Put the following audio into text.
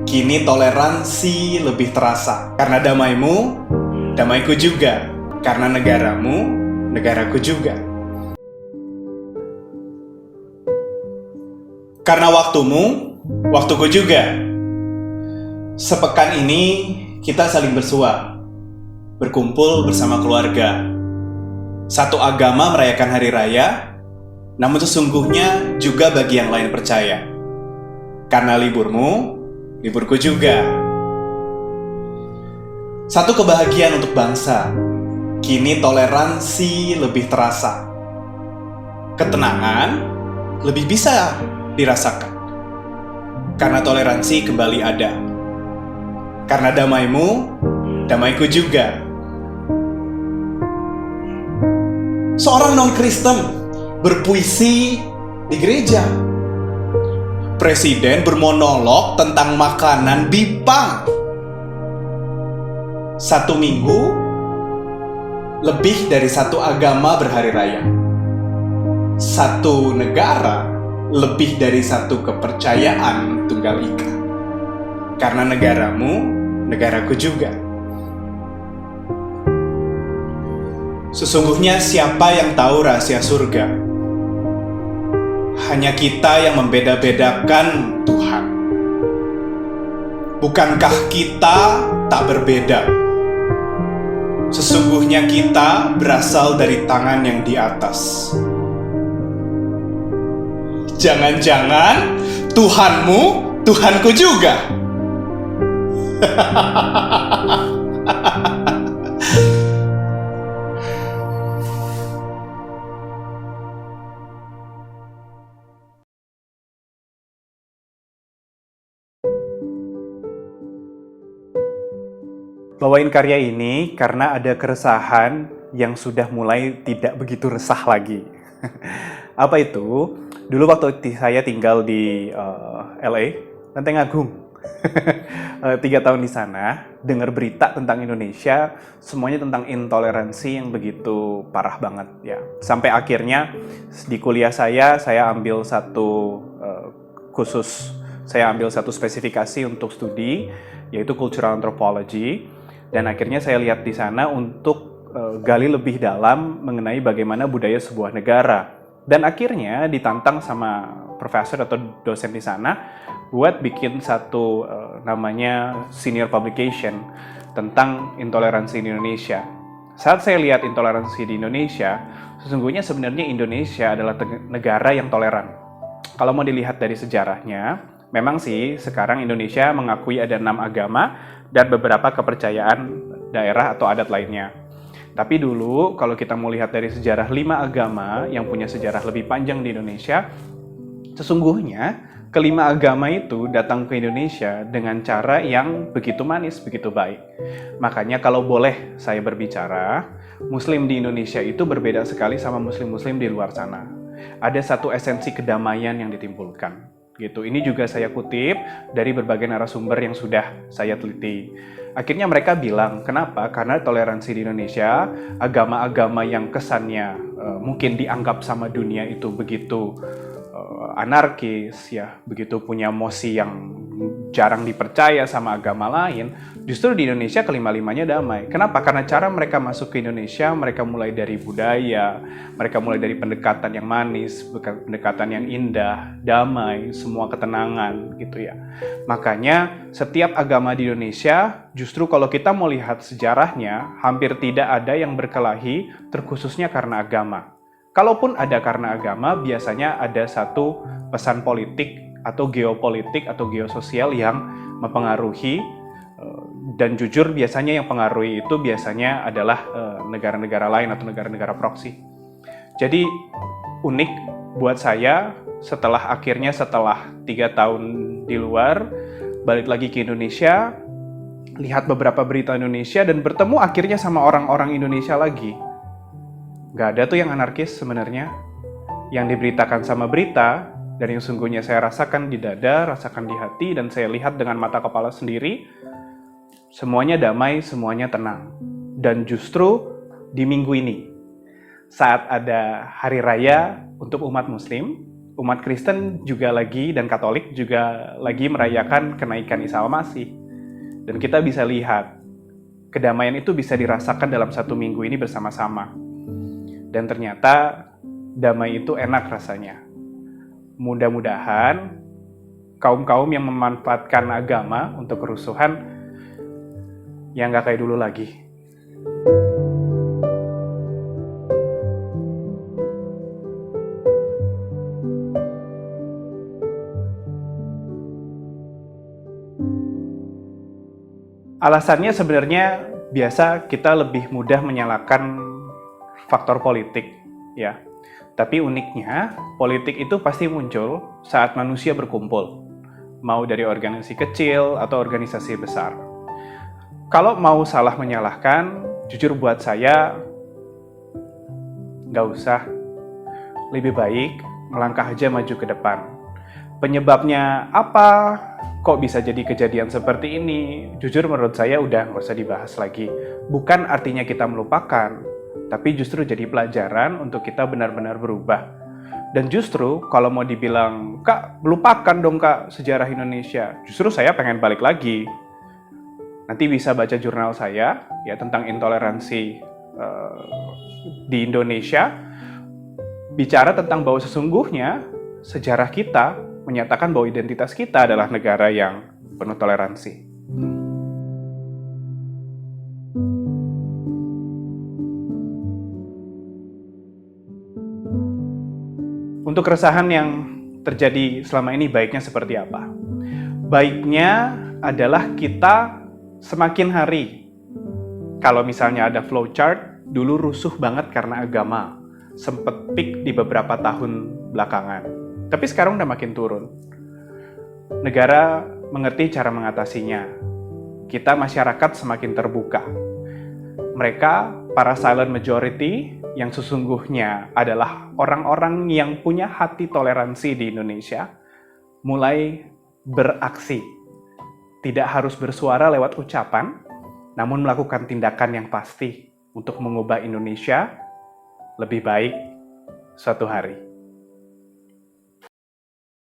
Kini toleransi lebih terasa. Karena damaimu, damaiku juga. Karena negaramu, negaraku juga. Karena waktumu, waktuku juga. Sepekan ini kita saling bersua, berkumpul bersama keluarga. Satu agama merayakan hari raya, namun sesungguhnya juga bagi yang lain percaya. Karena liburmu, liburku juga. Satu kebahagiaan untuk bangsa. Kini toleransi lebih terasa. Ketenangan lebih bisa dirasakan. Karena toleransi kembali ada. Karena damaimu, damaiku juga. Seorang non-Kristen berpuisi di gereja. Presiden bermonolog tentang makanan bipang. 1 minggu, lebih dari satu agama berhari raya. Satu negara, lebih dari satu kepercayaan tunggal ika. Karena negaramu, negaraku juga. Sesungguhnya siapa yang tahu rahasia surga? Hanya kita yang membeda-bedakan Tuhan. Bukankah kita tak berbeda? Sesungguhnya kita berasal dari tangan yang di atas. Jangan-jangan Tuhanmu, Tuhanku juga. Bawain karya ini karena ada keresahan yang sudah mulai tidak begitu resah lagi. Apa itu? Dulu waktu saya tinggal di LA, Lenteng Agung, 3 tahun di sana, dengar berita tentang Indonesia, semuanya tentang intoleransi yang begitu parah banget ya. Sampai akhirnya di kuliah saya ambil satu khusus, saya ambil satu spesifikasi untuk studi, yaitu cultural anthropology, dan akhirnya saya lihat di sana untuk gali lebih dalam mengenai bagaimana budaya sebuah negara. Dan akhirnya ditantang sama profesor atau dosen di sana buat bikin satu namanya senior publication tentang intoleransi di Indonesia. Saat saya lihat intoleransi di Indonesia, sesungguhnya sebenarnya Indonesia adalah negara yang toleran. Kalau mau dilihat dari sejarahnya, memang sih sekarang Indonesia mengakui ada 6 agama dan beberapa kepercayaan daerah atau adat lainnya. Tapi dulu kalau kita mau lihat dari sejarah 5 agama yang punya sejarah lebih panjang di Indonesia, sesungguhnya kelima agama itu datang ke Indonesia dengan cara yang begitu manis, begitu baik. Makanya kalau boleh saya berbicara, Muslim di Indonesia itu berbeda sekali sama Muslim-Muslim di luar sana. Ada satu esensi kedamaian yang ditimbulkan. Gitu. Ini juga saya kutip dari berbagai narasumber yang sudah saya teliti. Akhirnya mereka bilang, kenapa? Karena toleransi di Indonesia, agama-agama yang kesannya mungkin dianggap sama dunia itu begitu anarkis, ya, begitu punya mosi yang jarang dipercaya sama agama lain, justru di Indonesia kelima-limanya damai. Kenapa? Karena cara mereka masuk ke Indonesia, mereka mulai dari budaya, mereka mulai dari pendekatan yang manis, pendekatan yang indah, damai, semua ketenangan, gitu ya. Makanya setiap agama di Indonesia, justru kalau kita mau lihat sejarahnya, hampir tidak ada yang berkelahi, terkhususnya karena agama. Kalaupun ada karena agama, biasanya ada satu pesan politik atau geopolitik atau geososial yang mempengaruhi, dan jujur biasanya yang pengaruhi itu biasanya adalah negara-negara lain atau negara-negara proksi. Jadi unik buat saya setelah 3 tahun di luar, balik lagi ke Indonesia, lihat beberapa berita Indonesia dan bertemu akhirnya sama orang-orang Indonesia lagi. Gak ada tuh yang anarkis sebenarnya. Yang diberitakan sama berita, dan yang sungguhnya saya rasakan di dada, rasakan di hati, dan saya lihat dengan mata kepala sendiri, semuanya damai, semuanya tenang. Dan justru di minggu ini, saat ada hari raya untuk umat muslim, umat Kristen juga lagi, dan Katolik juga lagi merayakan kenaikan Isa Al-Masih. Dan kita bisa lihat, kedamaian itu bisa dirasakan dalam 1 minggu ini bersama-sama. Dan ternyata damai itu enak rasanya. Mudah-mudahan kaum-kaum yang memanfaatkan agama untuk kerusuhan yang gak kayak dulu lagi. Alasannya sebenarnya biasa kita lebih mudah menyalahkan faktor politik, ya. Tapi uniknya, politik itu pasti muncul saat manusia berkumpul, mau dari organisasi kecil atau organisasi besar. Kalau mau salah menyalahkan, jujur buat saya, nggak usah. Lebih baik melangkah aja maju ke depan. Penyebabnya apa? Kok bisa jadi kejadian seperti ini? Jujur menurut saya udah nggak usah dibahas lagi. Bukan artinya kita melupakan, tapi justru jadi pelajaran untuk kita benar-benar berubah. Dan justru kalau mau dibilang, Kak, melupakan dong Kak sejarah Indonesia. Justru saya pengen balik lagi. Nanti bisa baca jurnal saya ya tentang intoleransi di Indonesia. Bicara tentang bahwa sesungguhnya sejarah kita menyatakan bahwa identitas kita adalah negara yang penuh toleransi. Untuk keresahan yang terjadi selama ini baiknya seperti apa? Baiknya adalah kita semakin hari, kalau misalnya ada flowchart, dulu rusuh banget karena agama, sempet peak di beberapa tahun belakangan. Tapi sekarang udah makin turun. Negara mengerti cara mengatasinya. Kita masyarakat semakin terbuka. Mereka, para silent majority, yang sesungguhnya adalah orang-orang yang punya hati toleransi di Indonesia, mulai beraksi. Tidak harus bersuara lewat ucapan, namun melakukan tindakan yang pasti untuk mengubah Indonesia lebih baik suatu hari.